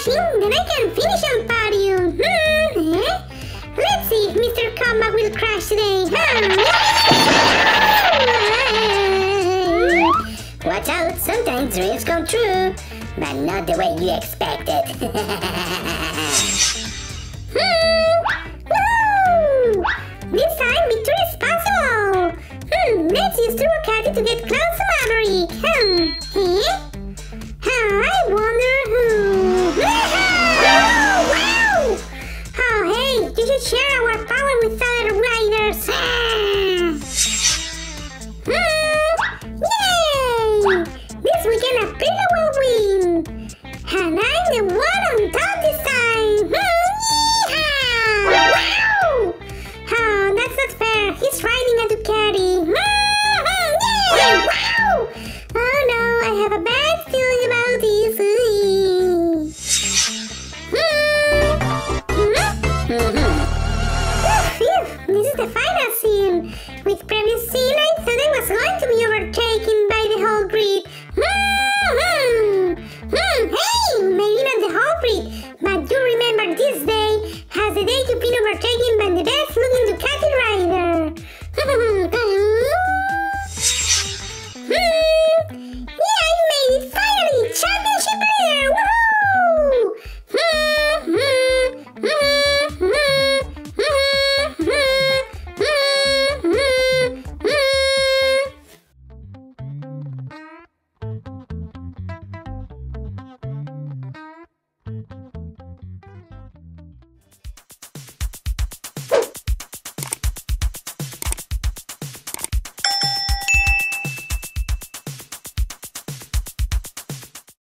crashing, then I can finish on podium. Let's see if Mr. Comeback will crash today. Watch out, sometimes dreams come true, but not the way you expected. This time, victory is possible. Let's use Turbo Caddy to get close to Maverick.